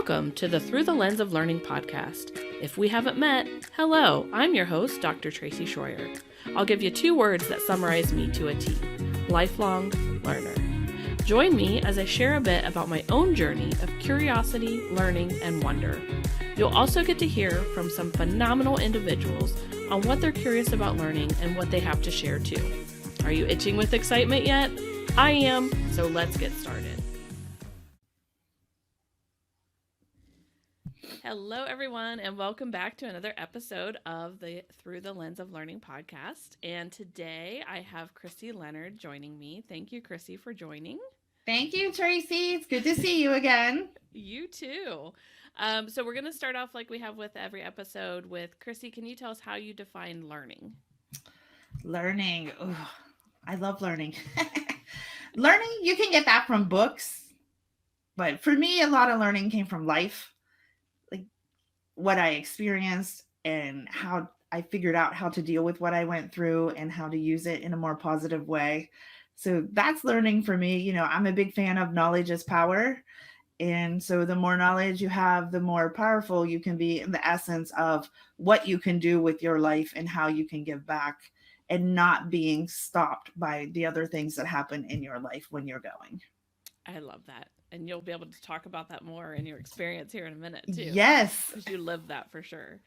Welcome to the Through the Lens of Learning podcast. If we haven't met, hello, I'm your host, Dr. Tracy Shroyer. I'll give you 2 words that summarize me to a T: lifelong learner. Join me as I share a bit about my own journey of curiosity, learning, and wonder. You'll also get to hear from some phenomenal individuals on what they're curious about learning and what they have to share too. Are you itching with excitement yet? I am, so let's get started. Hello, everyone, and welcome back to another episode of the Through the Lens of Learning podcast. And today I have Crissie Leonard joining me. Thank you, Crissie, for joining. Thank you, Tracy. It's good to see you again. You too. So we're going to start off like we have with every episode with Crissie. Can you tell us how you define learning? Learning. Oh, I love learning. Learning, you can get that from books. But for me, a lot of learning came from life. Like what I experienced and how I figured out how to deal with what I went through and how to use it in a more positive way. So that's learning for me. You know, I'm a big fan of knowledge is power. And so the more knowledge you have, the more powerful you can be in the essence of what you can do with your life and how you can give back and not being stopped by the other things that happen in your life when you're going. I love that. And you'll be able to talk about that more in your experience here in a minute too. Yes. Because you live that for sure.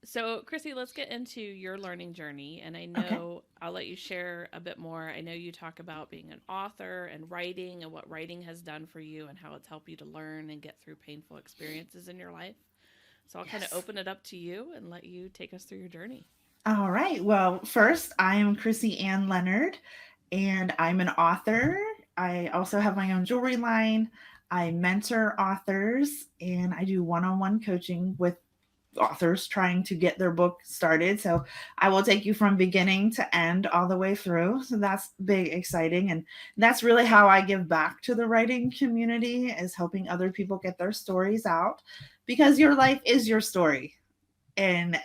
So Crissie, let's get into your learning journey. And I know Okay. I'll let you share a bit more. I know you talk about being an author and writing and what writing has done for you and how it's helped you to learn and get through painful experiences in your life. So I'll kind of open it up to you and let you take us through your journey. All right. Well, first, I am Chrissy Ann Leonard, and I'm an author. I also have my own jewelry line. I mentor authors, and I do one-on-one coaching with authors trying to get their book started. So I will take you from beginning to end all the way through. So that's big, exciting. And that's really how I give back to the writing community, is helping other people get their stories out, because your life is your story. And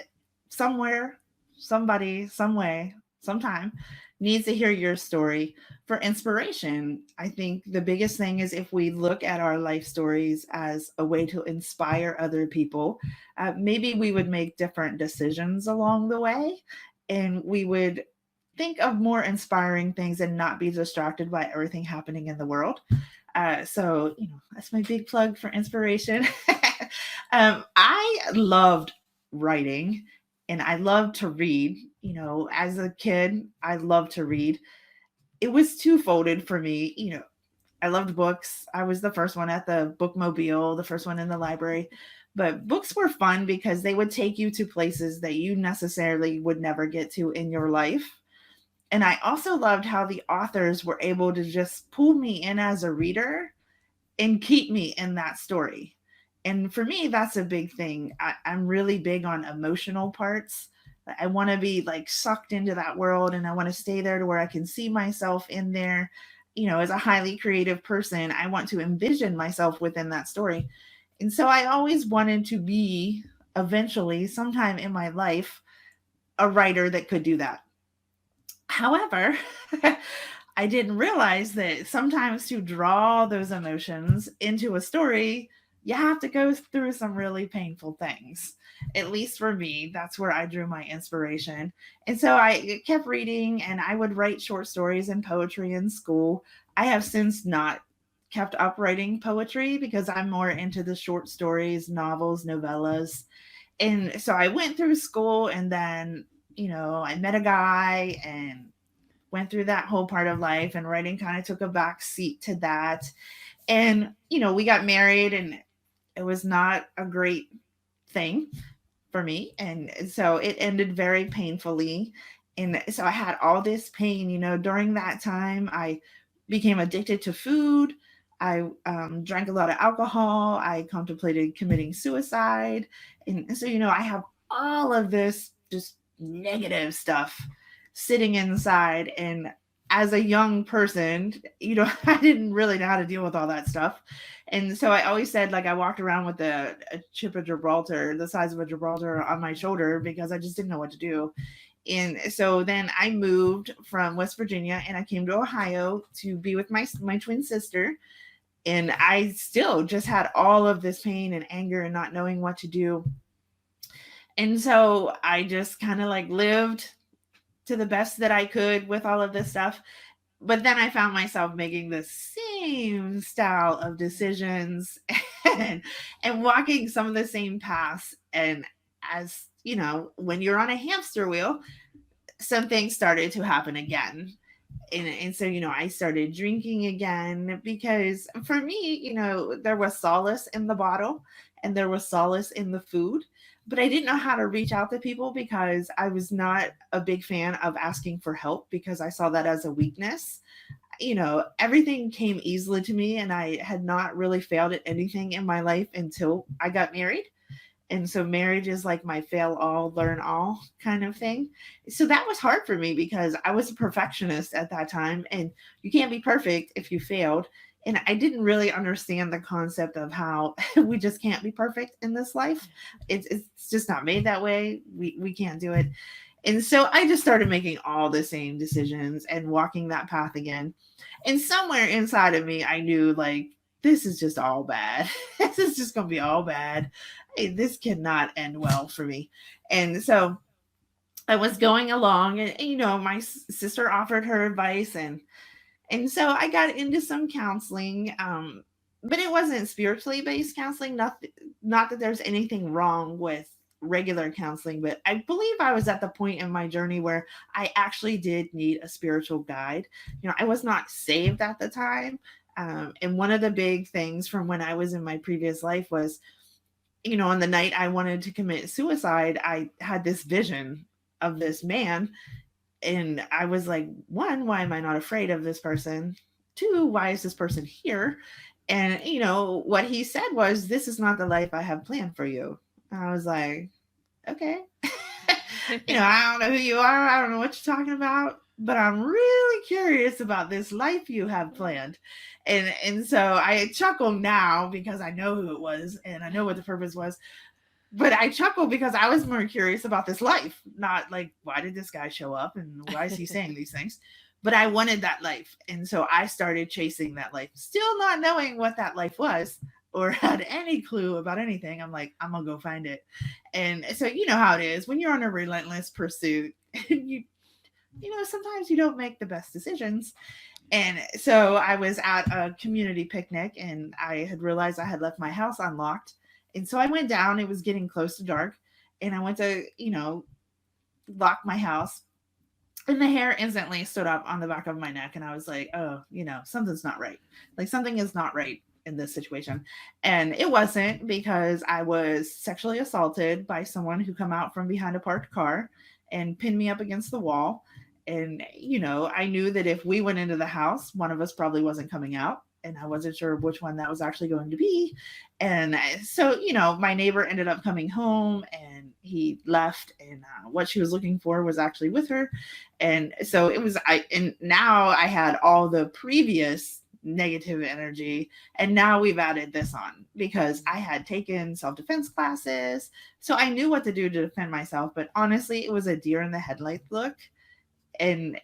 somewhere, somebody, some way, sometime needs to hear your story for inspiration. I think the biggest thing is if we look at our life stories as a way to inspire other people, maybe we would make different decisions along the way, and we would think of more inspiring things and not be distracted by everything happening in the world. So, that's my big plug for inspiration. I loved writing and I loved to read. As a kid, I loved to read. It was twofolded for me. I loved books. I was the first one at the bookmobile, the first one in the library. But books were fun because they would take you to places that you necessarily would never get to in your life. And I also loved how the authors were able to just pull me in as a reader and keep me in that story. And for me, that's a big thing. I'm really big on emotional parts. I want to be like sucked into that world, and I want to stay there to where I can see myself in there. As a highly creative person, I want to envision myself within that story. And so I always wanted to be, eventually, sometime in my life, a writer that could do that. However, I didn't realize that sometimes to draw those emotions into a story, you have to go through some really painful things. At least for me, that's where I drew my inspiration. And so I kept reading, and I would write short stories and poetry in school. I have since not kept up writing poetry because I'm more into the short stories, novels, novellas. And so I went through school, and then, I met a guy and went through that whole part of life, and writing kind of took a back seat to that. And, we got married, and it was not a great thing for me. And so it ended very painfully. And so I had all this pain, during that time. I became addicted to food. I drank a lot of alcohol. I contemplated committing suicide. And so, I have all of this just negative stuff sitting inside. And as a young person, I didn't really know how to deal with all that stuff. And so I always said, like, I walked around with a chip of Gibraltar, the size of a Gibraltar, on my shoulder because I just didn't know what to do. And so then I moved from West Virginia and I came to Ohio to be with my twin sister. And I still just had all of this pain and anger and not knowing what to do. And so I just kind of like lived to the best that I could with all of this stuff. But then I found myself making the same style of decisions and walking some of the same paths. And as you know, when you're on a hamster wheel, some things started to happen again. And so, I started drinking again because for me, there was solace in the bottle and there was solace in the food. But I didn't know how to reach out to people because I was not a big fan of asking for help because I saw that as a weakness. Everything came easily to me and I had not really failed at anything in my life until I got married. And so marriage is like my fail all, learn all kind of thing. So that was hard for me because I was a perfectionist at that time and you can't be perfect if you failed. And I didn't really understand the concept of how we just can't be perfect in this life. It's just not made that way. We can't do it. And so I just started making all the same decisions and walking that path again. And somewhere inside of me, I knew like, this is just all bad. This is just going to be all bad. Hey, this cannot end well for me. And so I was going along and, my sister offered her advice and so I got into some counseling, but it wasn't spiritually based counseling. Not that there's anything wrong with regular counseling, but I believe I was at the point in my journey where I actually did need a spiritual guide. I was not saved at the time. And one of the big things from when I was in my previous life was, on the night I wanted to commit suicide, I had this vision of this man. And I was like, one, why am I not afraid of this person? Two, why is this person here? And, what he said was, this is not the life I have planned for you. And I was like, okay. I don't know who you are. I don't know what you're talking about, but I'm really curious about this life you have planned. And so I chuckle now because I know who it was and I know what the purpose was. But I chuckle because I was more curious about this life, not like, why did this guy show up and why is he saying these things? But I wanted that life. And so I started chasing that life, still not knowing what that life was or had any clue about anything. I'm like, I'm going to go find it. And so you know how it is when you're on a relentless pursuit, you sometimes you don't make the best decisions. And so I was at a community picnic and I had realized I had left my house unlocked. And so I went down, it was getting close to dark, and I went to, lock my house. And the hair instantly stood up on the back of my neck. And I was like, oh, something's not right. Like something is not right in this situation. And it wasn't, because I was sexually assaulted by someone who come out from behind a parked car and pinned me up against the wall. And, I knew that if we went into the house, one of us probably wasn't coming out. And I wasn't sure which one that was actually going to be. And so, my neighbor ended up coming home and he left, and what she was looking for was actually with her. And so and now I had all the previous negative energy, and now we've added this on because I had taken self-defense classes. So I knew what to do to defend myself, but honestly, it was a deer in the headlight look. And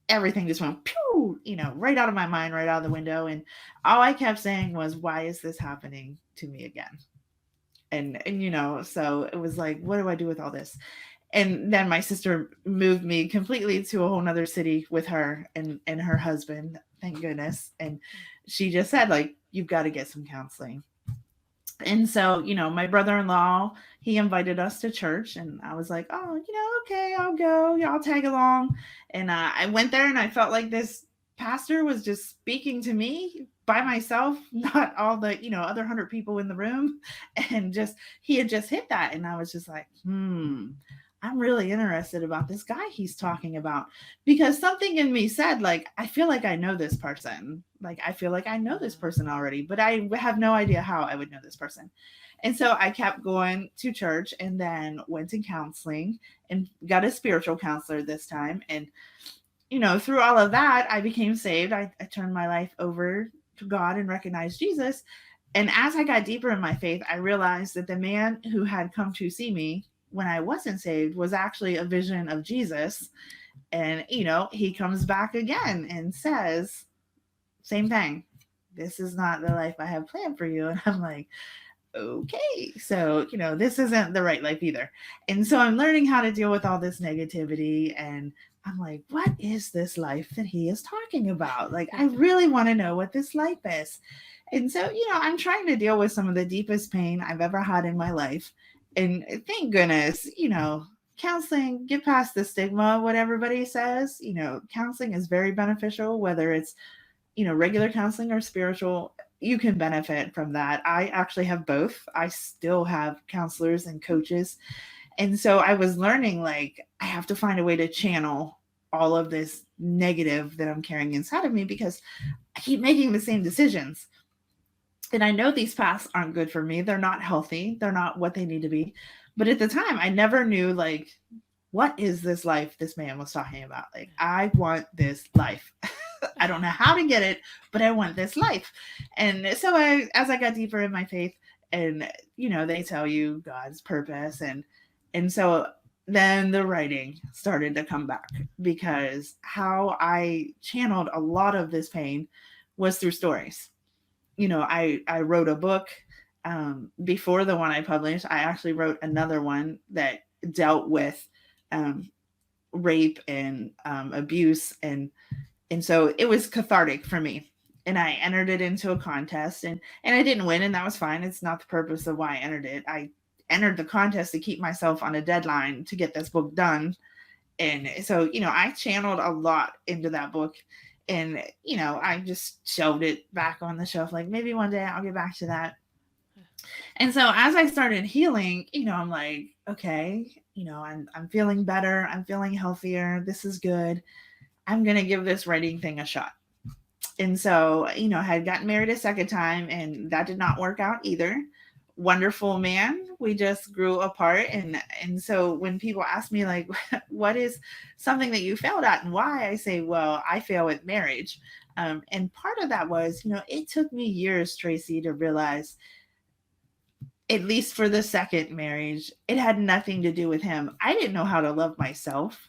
everything just went pew, right out of my mind, right out of the window. And all I kept saying was, why is this happening to me again? And so it was like, what do I do with all this? And then my sister moved me completely to a whole nother city with her and her husband, thank goodness. And she just said, like, you've got to get some counseling. And so, my brother-in-law, he invited us to church, and I was like, oh, okay, I'll go. Yeah, I'll tag along. And I went there and I felt like this pastor was just speaking to me by myself, not all the, other 100 people in the room. And he had just hit that. And I was just like, I'm really interested about this guy he's talking about, because something in me said, like, I feel like I know this person. Like, I feel like I know this person already, but I have no idea how I would know this person. And so I kept going to church and then went to counseling and got a spiritual counselor this time. And, through all of that, I became saved. I turned my life over to God and recognized Jesus. And as I got deeper in my faith, I realized that the man who had come to see me when I wasn't saved was actually a vision of Jesus. And, he comes back again and says, same thing. this is not the life I have planned for you. And I'm like, okay, so, this isn't the right life either. And so I'm learning how to deal with all this negativity. And I'm like, what is this life that he is talking about? Like, I really want to know what this life is. And so, I'm trying to deal with some of the deepest pain I've ever had in my life. And thank goodness, counseling, get past the stigma, what everybody says. Counseling is very beneficial, whether it's, regular counseling or spiritual. You can benefit from that. I actually have both. I still have counselors and coaches. And so I was learning, like, I have to find a way to channel all of this negative that I'm carrying inside of me, because I keep making the same decisions. And I know these paths aren't good for me. They're not healthy. They're not what they need to be. But at the time, I never knew, like, what is this life this man was talking about? Like, I want this life. I don't know how to get it, but I want this life. And so as I got deeper in my faith, and, they tell you God's purpose. And so then the writing started to come back, because how I channeled a lot of this pain was through stories. I wrote a book before the one I published. I actually wrote another one that dealt with rape and abuse, and so it was cathartic for me. And I entered it into a contest, and I didn't win, and that was fine. It's not the purpose of why I entered it. I entered the contest to keep myself on a deadline to get this book done. And so, I channeled a lot into that book. And, I just shelved it back on the shelf. Like, maybe one day I'll get back to that. And so as I started healing, I'm like, okay, I'm feeling better. I'm feeling healthier. This is good. I'm going to give this writing thing a shot. And so, I had gotten married a second time, and that did not work out either. Wonderful man. We just grew apart. And so when people ask me, like, what is something that you failed at and why, I say, well, I fail at marriage. And part of that was, it took me years, Tracy, to realize, at least for the second marriage, it had nothing to do with him. I didn't know how to love myself.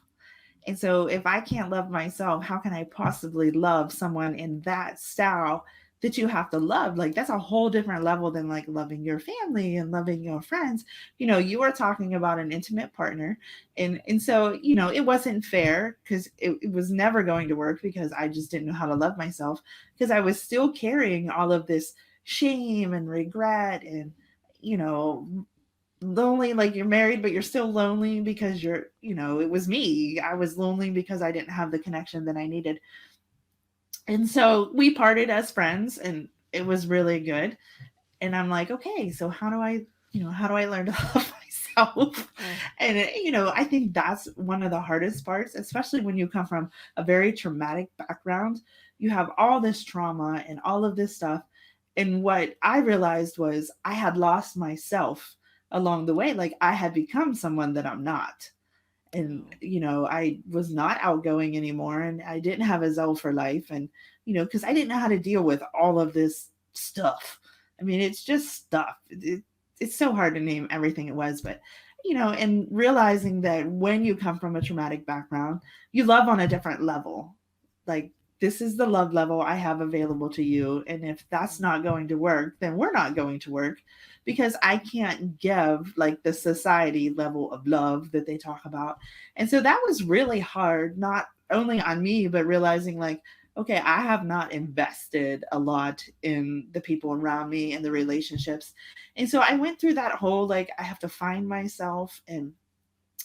And so if I can't love myself, how can I possibly love someone in that style that you have to love? Like, that's a whole different level than, like, loving your family and loving your friends. You are talking about an intimate partner. And so, it wasn't fair, because it was never going to work, because I just didn't know how to love myself, because I was still carrying all of this shame and regret and, lonely. Like, you're married, but you're still lonely because it was me. I was lonely because I didn't have the connection that I needed. And so we parted as friends, and it was really good. And I'm like, okay, so how do I learn to love myself? And I think that's one of the hardest parts, especially when you come from a very traumatic background. You have all this trauma and all of this stuff. And what I realized was I had lost myself along the way. Like, I had become someone that I'm not. And, I was not outgoing anymore, and I didn't have a zeal for life. And, because I didn't know how to deal with all of this stuff. I mean, it's just stuff. It's so hard to name everything it was, but, and realizing that when you come from a traumatic background, you love on a different level. Like, this is the love level I have available to you. And if that's not going to work, then we're not going to work, because I can't give, like, the society level of love that they talk about. And so that was really hard, not only on me, but realizing, like, okay, I have not invested a lot in the people around me and the relationships. And so I went through that whole, like, I have to find myself. And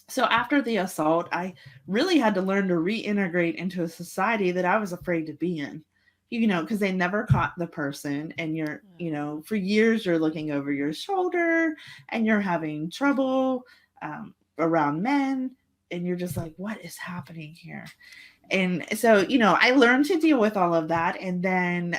so after the assault, I really had to learn to reintegrate into a society that I was afraid to be in, because they never caught the person. And you're, for years, you're looking over your shoulder, and you're having trouble around men. And you're just like, what is happening here? And so, I learned to deal with all of that. And then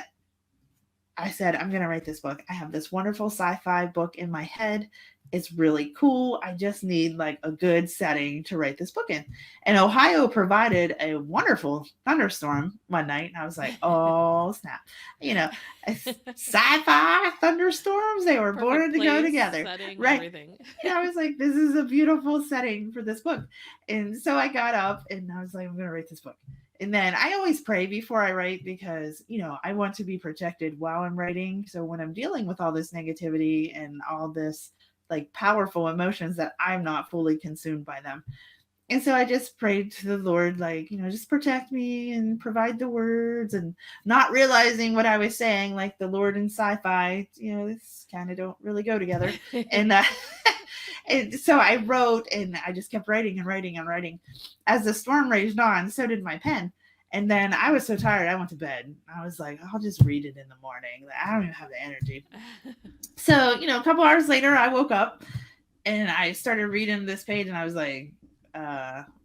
I said, I'm going to write this book. I have this wonderful sci-fi book in my head. It's really cool. I just need, like, a good setting to write this book in. And Ohio provided a wonderful thunderstorm one night. And I was like, oh, snap. Sci-fi thunderstorms, they were born to go together. Setting, right. Everything. I was like, this is a beautiful setting for this book. And so I got up, and I was like, I'm going to write this book. And then I always pray before I write because, I want to be protected while I'm writing. So when I'm dealing with all this negativity and all this like powerful emotions, that I'm not fully consumed by them. And so I just prayed to the Lord, like, just protect me and provide the words, and not realizing what I was saying, like the Lord and sci-fi, this kind of don't really go together. And, and so I wrote, and I just kept writing and writing and writing. As the storm raged on, so did my pen. And then I was so tired, I went to bed. I was like, I'll just read it in the morning. I don't even have the energy. So, a couple hours later, I woke up and I started reading this page, and I was like,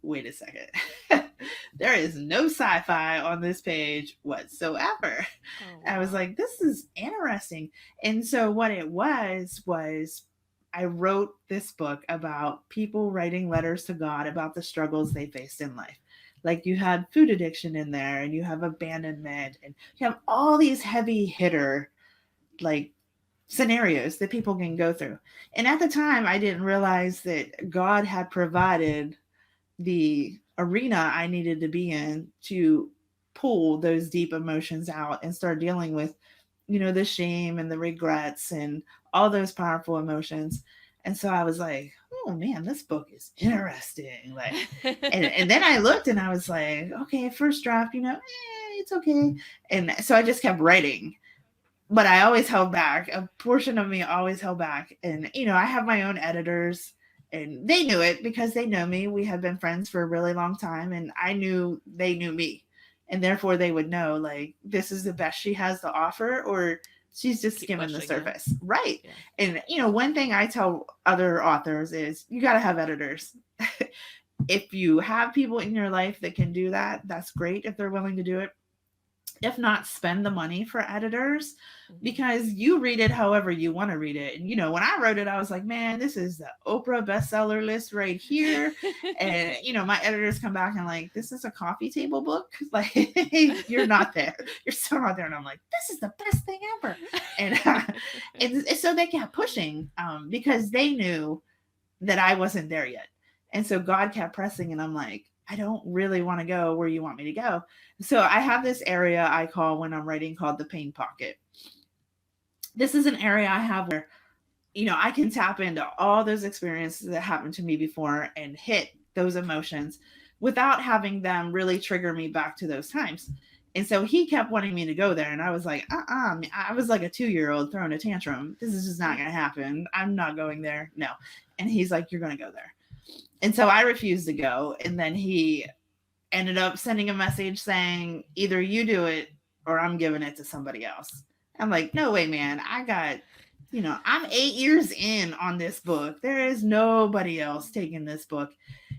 wait a second. There is no sci-fi on this page whatsoever. Oh, wow. I was like, this is interesting. And so what it was I wrote this book about people writing letters to God about the struggles they faced in life. Like you had food addiction in there, and you have abandonment, and you have all these heavy hitter like scenarios that people can go through. And at the time, I didn't realize that God had provided the arena I needed to be in to pull those deep emotions out and start dealing with, the shame and the regrets and all those powerful emotions. And so I was like, oh man, this book is interesting. Like, and then I looked and I was like, okay, first draft, it's okay. And so I just kept writing. But I always held back. A portion of me always held back. And, I have my own editors, and they knew it because they know me. We have been friends for a really long time, and I knew they knew me. And therefore they would know, like, this is the best she has to offer, or she's just skimming the surface. It. Right. Yeah. And, one thing I tell other authors is you got to have editors. If you have people in your life that can do that, that's great if they're willing to do it. If not, spend the money for editors, because you read it however you want to read it. And, when I wrote it, I was like, man, this is the Oprah bestseller list right here. And, my editors come back and like, this is a coffee table book. Like, you're not there. You're still not there. And I'm like, this is the best thing ever. And so they kept pushing because they knew that I wasn't there yet. And so God kept pressing, and I'm like, I don't really want to go where you want me to go. So I have this area I call, when I'm writing, called the pain pocket. This is an area I have where, I can tap into all those experiences that happened to me before and hit those emotions without having them really trigger me back to those times. And so he kept wanting me to go there. And I was like, I was like a 2-year-old throwing a tantrum. This is just not going to happen. I'm not going there. No. And he's like, you're going to go there. And so I refused to go. And then he ended up sending a message saying, either you do it or I'm giving it to somebody else. I'm like, no way, man. I got, I'm 8 years in on this book. There is nobody else taking this book.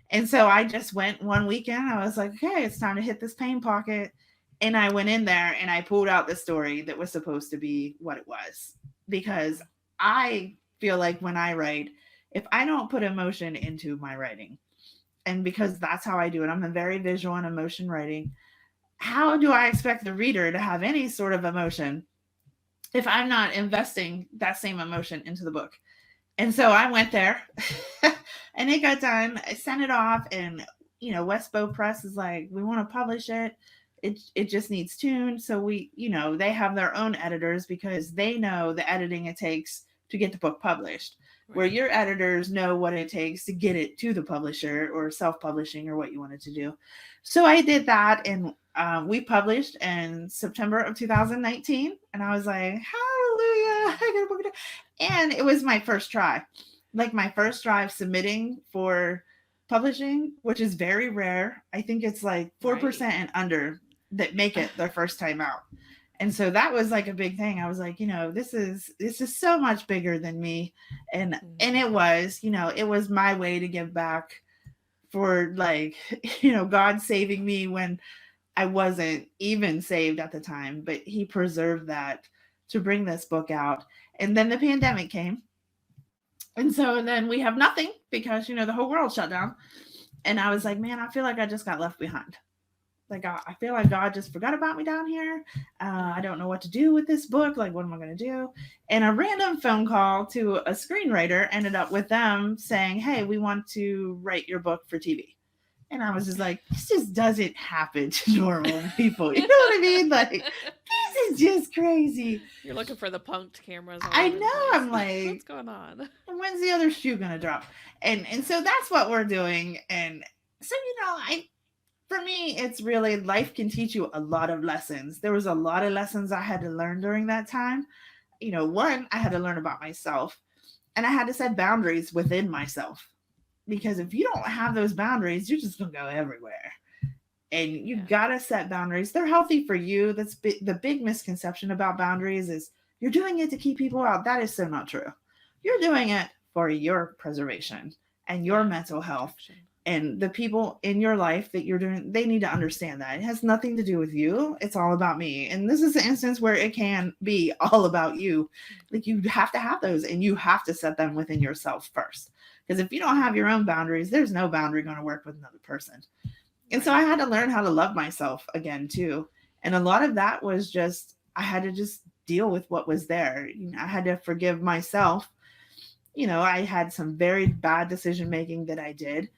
And so I just went one weekend. I was like, okay, it's time to hit this pain pocket. And I went in there and I pulled out the story that was supposed to be what it was. Because I feel like when I write, if I don't put emotion into my writing, and because that's how I do it, I'm a very visual and emotion writing, how do I expect the reader to have any sort of emotion if I'm not investing that same emotion into the book? And so I went there and it got done. I sent it off, and, Westbow Press is like, we want to publish it. It just needs tuned. So we, they have their own editors because they know the editing it takes to get the book published. Where your editors know what it takes to get it to the publisher, or self-publishing, or what you wanted to do. So I did that, and we published in September of 2019. And I was like, hallelujah, I got a book. And it was my first try. Like my first try of submitting for publishing, which is very rare. I think it's like 4% and under that make it their first time out. And so that was like a big thing. I was like, this is so much bigger than me. And it was, it was my way to give back for like, God saving me when I wasn't even saved at the time, but he preserved that to bring this book out. And then the pandemic came. And so then we have nothing because, the whole world shut down. And I was like, man, I feel like I just got left behind. Like, I feel like God just forgot about me down here. I don't know what to do with this book. Like, what am I going to do? And a random phone call to a screenwriter ended up with them saying, hey, we want to write your book for TV. And I was just like, this just doesn't happen to normal people. You know what I mean? Like, this is just crazy. You're looking for the punked cameras all I over the know. place. I'm like, What's going on? when's the other shoe gonna drop? And so that's what we're doing. And so, I for me, it's really life can teach you a lot of lessons. There was a lot of lessons I had to learn during that time. One, I had to learn about myself, and I had to set boundaries within myself. Because if you don't have those boundaries, you're just gonna go everywhere. And you gotta set boundaries. They're healthy for you. That's the big misconception about boundaries is you're doing it to keep people out. That is so not true. You're doing it for your preservation and your mental health. And the people in your life that you're doing, they need to understand that. It has nothing to do with you. It's all about me. And this is an instance where it can be all about you. Like, you have to have those, and you have to set them within yourself first. Because if you don't have your own boundaries, there's no boundary going to work with another person. And so I had to learn how to love myself again, too. And a lot of that was just, I had to just deal with what was there. I had to forgive myself. I had some very bad decision making that I did,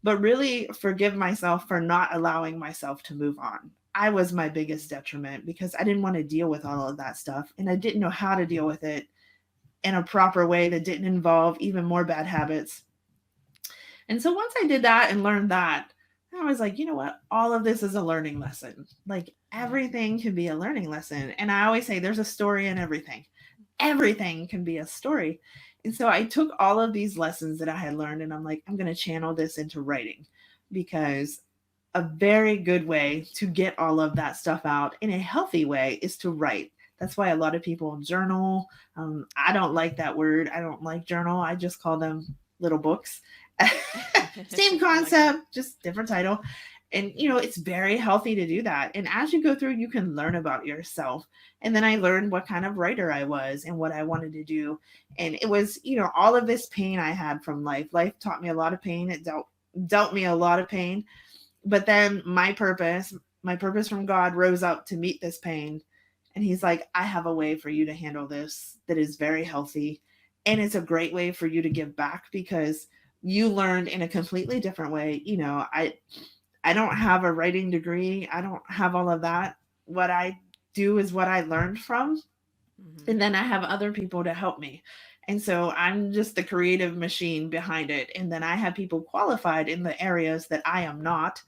but really forgive myself for not allowing myself to move on. I was my biggest detriment because I didn't want to deal with all of that stuff, and I didn't know how to deal with it in a proper way that didn't involve even more bad habits. And so once I did that and learned that, I was like, you know what? All of this is a learning lesson. Like, everything can be a learning lesson. And I always say there's a story in everything. Everything can be a story. And so I took all of these lessons that I had learned, and I'm like, I'm going to channel this into writing, because a very good way to get all of that stuff out in a healthy way is to write. That's why a lot of people journal. I don't like that word. I don't like journal. I just call them little books. Same concept, just different title. And, it's very healthy to do that. And as you go through, you can learn about yourself. And then I learned what kind of writer I was and what I wanted to do. And it was, all of this pain I had from life. Life taught me a lot of pain. It dealt me a lot of pain. But then my purpose from God rose up to meet this pain. And he's like, I have a way for you to handle this that is very healthy. And it's a great way for you to give back, because you learned in a completely different way. I don't have a writing degree. I don't have all of that. What I do is what I learned from. Mm-hmm. And then I have other people to help me. And so I'm just the creative machine behind it. And then I have people qualified in the areas that I am not,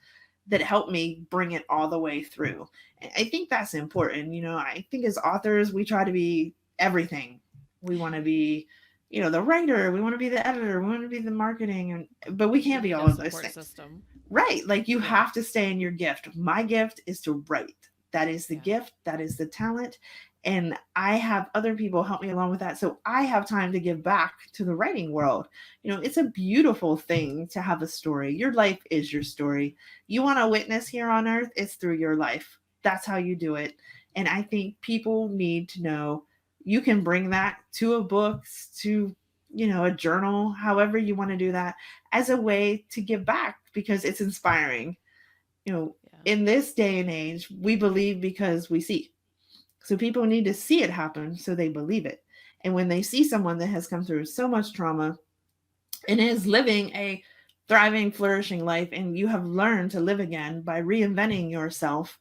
that help me bring it all the way through. I think that's important. I think as authors, we try to be everything. We want to be, the writer, we want to be the editor, we want to be the marketing, but we can't be all of those things. System. Right. Like, you have to stay in your gift. My gift is to write. That is the gift. That is the talent. And I have other people help me along with that. So I have time to give back to the writing world. It's a beautiful thing to have a story. Your life is your story. You want to witness here on earth, it's through your life. That's how you do it. And I think people need to know you can bring that to a book, to, a journal, however you want to do that, as a way to give back, because it's inspiring. In this day and age, we believe because we see. So people need to see it happen so they believe it. And when they see someone that has come through so much trauma and is living a thriving, flourishing life, and you have learned to live again by reinventing yourself,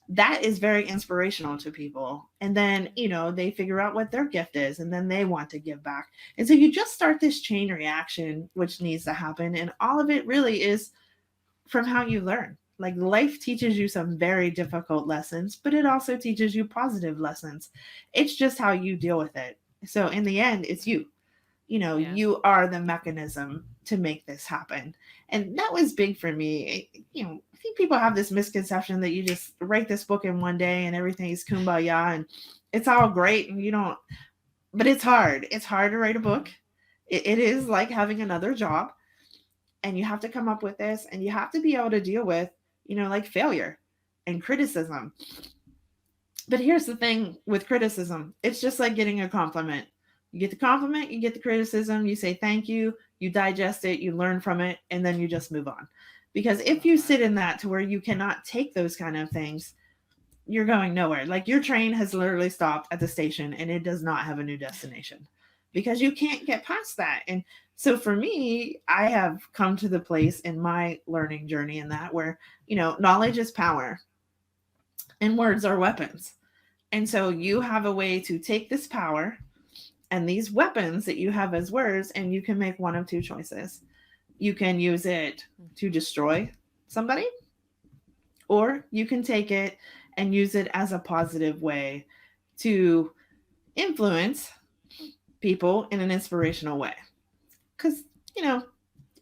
that is very inspirational to people. And then, they figure out what their gift is, and then they want to give back. And so you just start this chain reaction, which needs to happen. And all of it really is from how you learn. Like, life teaches you some very difficult lessons, but it also teaches you positive lessons. It's just how you deal with it. So in the end, it's you. You are the mechanism to make this happen. And that was big for me. I think people have this misconception that you just write this book in one day and everything is kumbaya and it's all great, and but it's hard. It's hard to write a book. It is like having another job, and you have to come up with this, and you have to be able to deal with, like failure and criticism. But here's the thing with criticism. It's just like getting a compliment. You get the compliment, you get the criticism, you say thank you, you digest it, you learn from it, and then you just move on. Because if you sit in that to where you cannot take those kind of things, you're going nowhere. Like, your train has literally stopped at the station and it does not have a new destination. because you can't get past that. And so for me, I have come to the place in my learning journey in that where, knowledge is power and words are weapons. And so you have a way to take this power and these weapons that you have as words, and you can make one of two choices. You can use it to destroy somebody, or you can take it and use it as a positive way to influence people in an inspirational way. Because,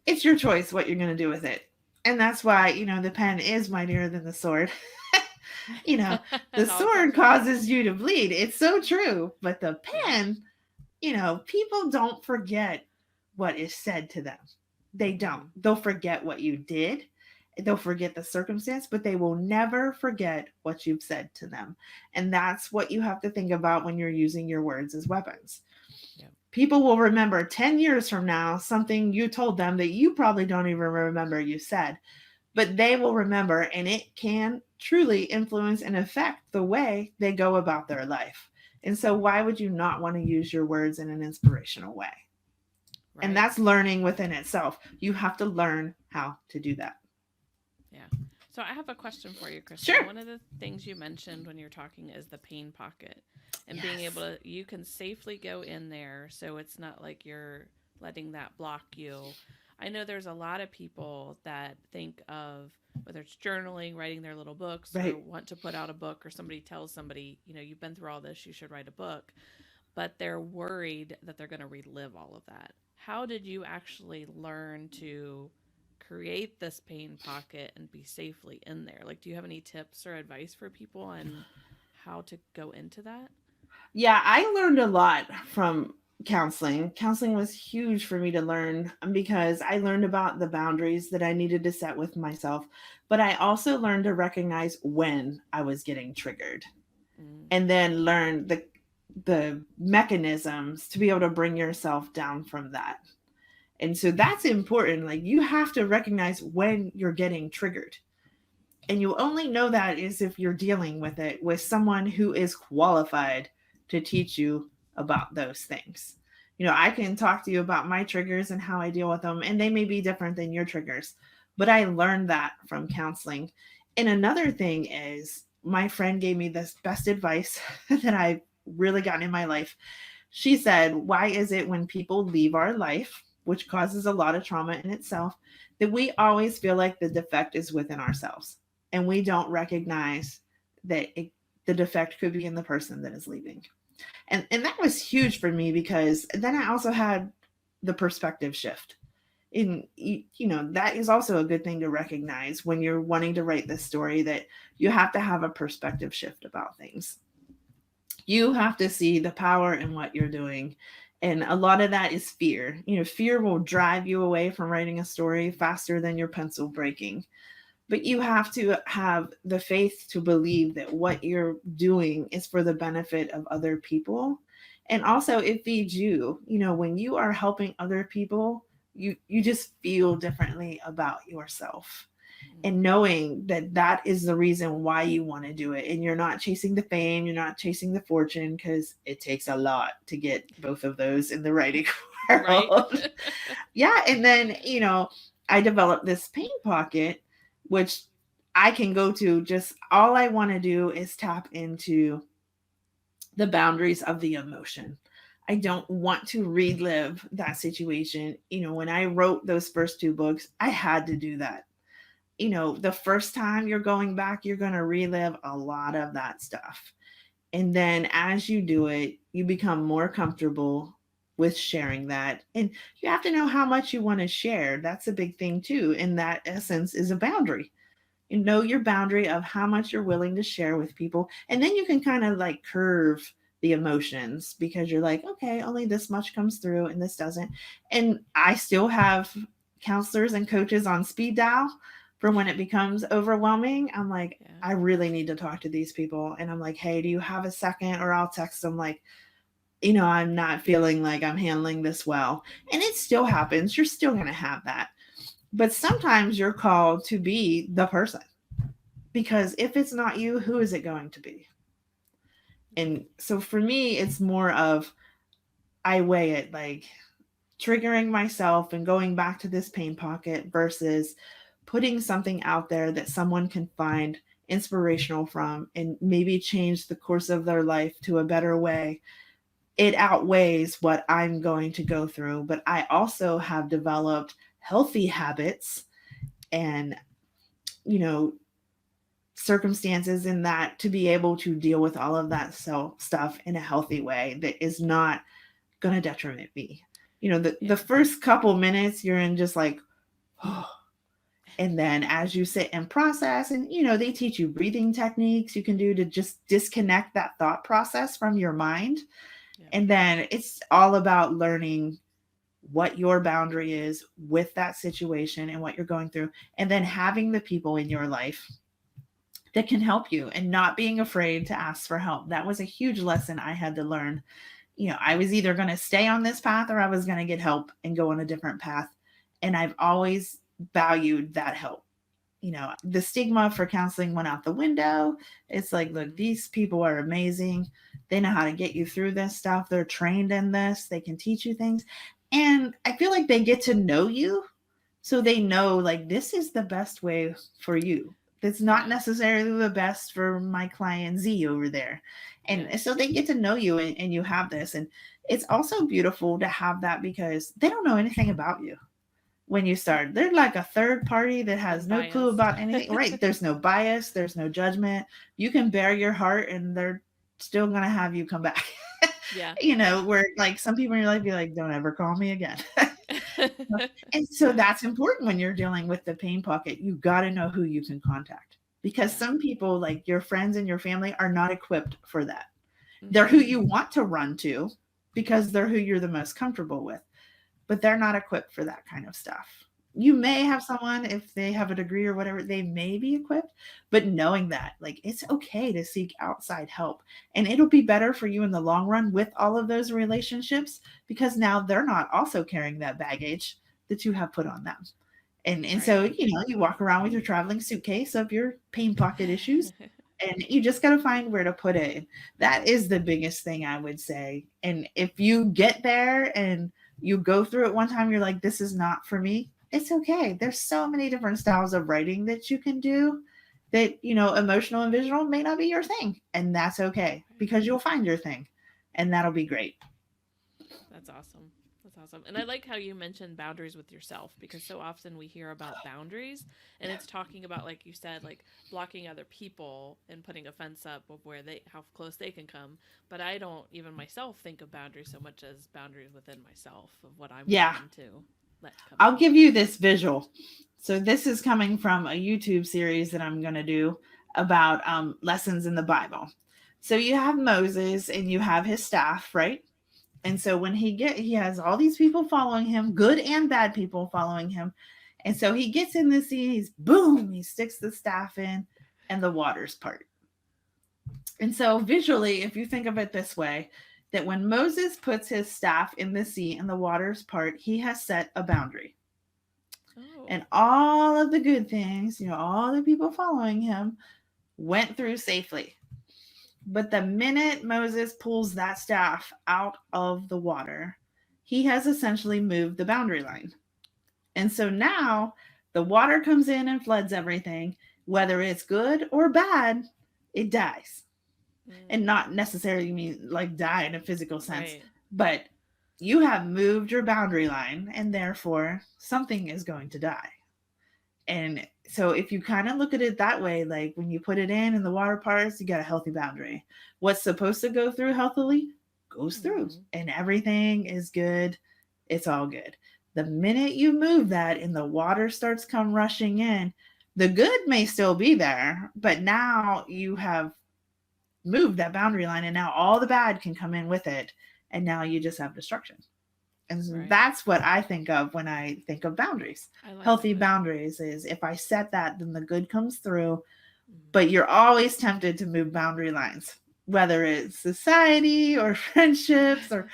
it's your choice what you're going to do with it. And that's why, the pen is mightier than the sword. The sword causes you to bleed. It's so true. But the pen, people don't forget what is said to them. They don't. They'll forget what you did. They'll forget the circumstance, but they will never forget what you've said to them. And that's what you have to think about when you're using your words as weapons. Yeah. People will remember 10 years from now something you told them that you probably don't even remember you said, but they will remember, and it can truly influence and affect the way they go about their life. And so why would you not want to use your words in an inspirational way? Right. And that's learning within itself. You have to learn how to do that. Yeah. So I have a question for you, Chrissy. Sure. One of the things you mentioned when you're talking is the pain pocket, and being able to, you can safely go in there so it's not like you're letting that block you. I know there's a lot of people that think of whether it's journaling, writing their little books, right, or want to put out a book, or somebody tells somebody, you've been through all this, you should write a book, but they're worried that they're going to relive all of that. How did you actually learn to create this pain pocket and be safely in there? Like, do you have any tips or advice for people on how to go into that? Yeah, I learned a lot from counseling. Counseling was huge for me to learn because I learned about the boundaries that I needed to set with myself, but I also learned to recognize when I was getting triggered, and then learn the mechanisms to be able to bring yourself down from that. And so that's important. Like, you have to recognize when you're getting triggered. And you only know that is if you're dealing with it with someone who is qualified to teach you about those things. I can talk to you about my triggers and how I deal with them, and they may be different than your triggers, but I learned that from counseling. And another thing is, my friend gave me this best advice that I've really gotten in my life. She said, why is it when people leave our life, which causes a lot of trauma in itself, that we always feel like the defect is within ourselves, and we don't recognize that the defect could be in the person that is leaving? And that was huge for me, because then I also had the perspective shift. And, that is also a good thing to recognize when you're wanting to write this story, that you have to have a perspective shift about things. You have to see the power in what you're doing. And a lot of that is fear. Fear will drive you away from writing a story faster than your pencil breaking. But you have to have the faith to believe that what you're doing is for the benefit of other people. And also, it feeds you. When you are helping other people, you just feel differently about yourself. And knowing that that is the reason why you want to do it. And you're not chasing the fame, you're not chasing the fortune, because it takes a lot to get both of those in the writing world. Right? Yeah. And then, I developed this pain pocket, which I can go to just all I want to do is tap into the boundaries of the emotion. I don't want to relive that situation. When I wrote those first two books, I had to do that. The first time you're going back, you're going to relive a lot of that stuff. And then as you do it, you become more comfortable with sharing that. And you have to know how much you want to share. That's a big thing too. And that essence is a boundary. You know your boundary of how much you're willing to share with people. And then you can kind of like curve the emotions, because you're like, okay, only this much comes through and this doesn't. And I still have counselors and coaches on speed dial for when it becomes overwhelming. I'm like, I really need to talk to these people. And I'm like, hey, do you have a second? Or I'll text them like, I'm not feeling like I'm handling this well. And it still happens. You're still going to have that. But sometimes you're called to be the person, because if it's not you, who is it going to be? And so for me, it's more of I weigh it like triggering myself and going back to this pain pocket versus putting something out there that someone can find inspirational from and maybe change the course of their life to a better way. It outweighs what I'm going to go through. But I also have developed healthy habits and, you know, circumstances in that to be able to deal with all of that stuff in a healthy way that is not going to detriment me. You know, the first couple minutes you're in just like, oh, and then as you sit and process, and you know, they teach you breathing techniques you can do to just disconnect that thought process from your mind. Yeah. And then it's all about learning what your boundary is with that situation and what you're going through, and then having the people in your life that can help you and not being afraid to ask for help. That was a huge lesson I had to learn. You know, I was either going to stay on this path or I was going to get help and go on a different path. And I've always valued that help. You know, the stigma for counseling went out the window. It's like, look, these people are amazing. They know how to get you through this stuff. They're trained in this. They can teach you things. And I feel like they get to know you. So they know like this is the best way for you. It's not necessarily the best for my client Z over there. And so they get to know you and you have this. And it's also beautiful to have that because they don't know anything about you when you start. They're like a third party that has no clue about anything. Right. There's no bias. There's no judgment. You can bare your heart and they're still going to have you come back. Yeah. You know, where like some people in your life be like, don't ever call me again. And so that's important when you're dealing with the pain pocket. You got to know who you can contact because some people, like your friends and your family, are not equipped for that. They're who you want to run to because they're who you're the most comfortable with, but they're not equipped for that kind of stuff. You may have someone, if they have a degree or whatever, they may be equipped, but knowing that, like, it's okay to seek outside help. And it'll be better for you in the long run with all of those relationships because now they're not also carrying that baggage that you have put on them. And so, you know, you walk around with your traveling suitcase of your pain pocket issues and you just got to find where to put it. That is the biggest thing I would say. And if you get there and you go through it one time, you're like, this is not for me. It's okay. There's so many different styles of writing that you can do that, you know, emotional and visual may not be your thing. And that's okay because you'll find your thing and that'll be great. That's awesome. That's awesome. And I like how you mentioned boundaries with yourself because so often we hear about boundaries and it's talking about, like you said, like blocking other people and putting a fence up of where how close they can come. But I don't even myself think of boundaries so much as boundaries within myself of what I'm willing to. I'll give you this visual. So this is coming from a YouTube series that I'm going to do about lessons in the Bible. So you have Moses and you have his staff, right? And so when he has all these people following him, good and bad people following him. And so he gets in the sea, he sticks the staff in and the waters part. And so visually, if you think of it this way, that when Moses puts his staff in the sea and the waters part, he has set a boundary. Oh. And all of the good things, you know, all the people following him went through safely. But the minute Moses pulls that staff out of the water, he has essentially moved the boundary line. And so now the water comes in and floods everything, whether it's good or bad, it dies. And not necessarily mean like die in a physical sense, but you have moved your boundary line and therefore something is going to die. And so if you kind of look at it that way, like when you put it in the water parts, you got a healthy boundary. What's supposed to go through healthily goes through and everything is good. It's all good. The minute you move that and the water starts come rushing in, the good may still be there, but now you have move that boundary line and now all the bad can come in with it and now you just have destruction. And that's what I think of when I think of boundaries. Healthy boundaries is if I set that, then the good comes through, but you're always tempted to move boundary lines, whether it's society or friendships, or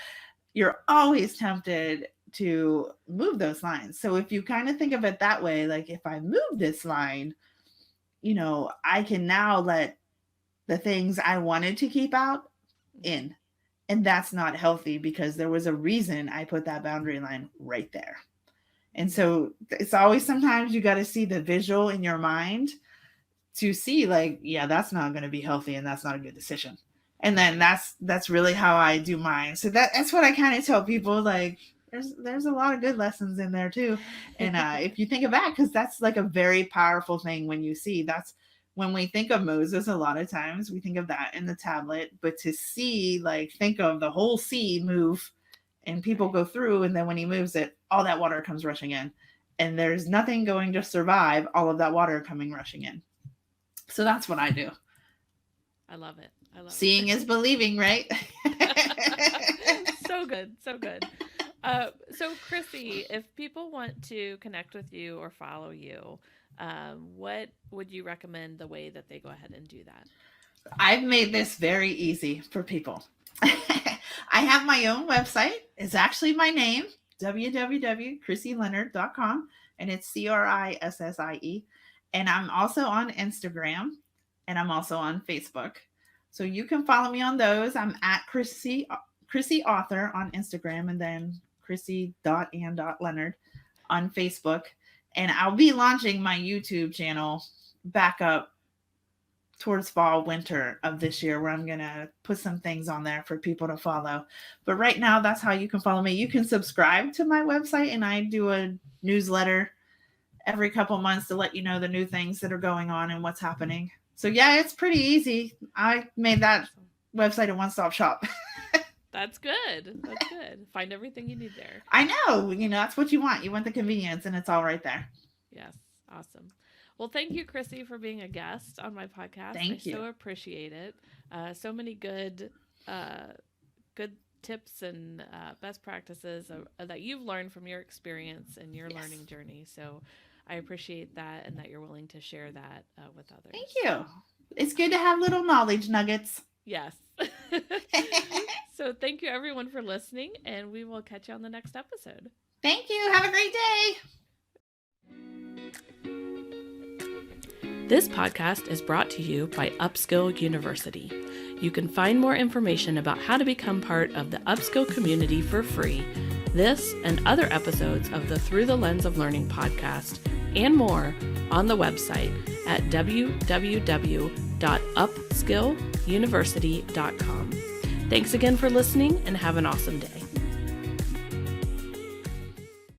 you're always tempted to move those lines. So if you kind of think of it that way, like if I move this line, you know, I can now let the things I wanted to keep out in. And that's not healthy because there was a reason I put that boundary line right there. And so it's always, sometimes you got to see the visual in your mind to see like, yeah, that's not going to be healthy and that's not a good decision. And then that's really how I do mine. So that's what I kind of tell people, like, there's a lot of good lessons in there too. And if you think of that, because that's like a very powerful thing when you see, that's when we think of Moses, a lot of times we think of that in the tablet, but to see, like, think of the whole sea move and people go through, and then when he moves it, all that water comes rushing in, and there's nothing going to survive all of that water coming rushing in. So that's what I do. I love it. Seeing is believing, right? So good. So good. So Chrissy, if people want to connect with you or follow you, what would you recommend the way that they go ahead and do that? I've made this very easy for people. I have my own website. It's actually my name, www.ChrissieLeonard.com, and it's CRISSIE. And I'm also on Instagram, and I'm also on Facebook. So you can follow me on those. I'm at Chrissy Author on Instagram, and then Crissie.Ann.Leonard on Facebook. And I'll be launching my YouTube channel back up towards fall, winter of this year, where I'm going to put some things on there for people to follow. But right now, that's how you can follow me. You can subscribe to my website, and I do a newsletter every couple months to let you know the new things that are going on and what's happening. So yeah, it's pretty easy. I made that website a one-stop shop. That's good. That's good. Find everything you need there. I know. That's what you want. You want the convenience, and it's all right there. Yes. Awesome. Well, thank you, Chrissy, for being a guest on my podcast. Thank you. I so appreciate it. So many good tips and best practices that you've learned from your experience and your learning journey. So I appreciate that, and that you're willing to share that with others. Thank you. It's good to have little knowledge nuggets. Yes. So thank you, everyone, for listening, and we will catch you on the next episode. Thank you. Have a great day. This podcast is brought to you by Upskill University. You can find more information about how to become part of the Upskill community for free, this and other episodes of the Through the Lens of Learning podcast, and more on the website at www.upskilluniversity.com. Thanks again for listening, and have an awesome day.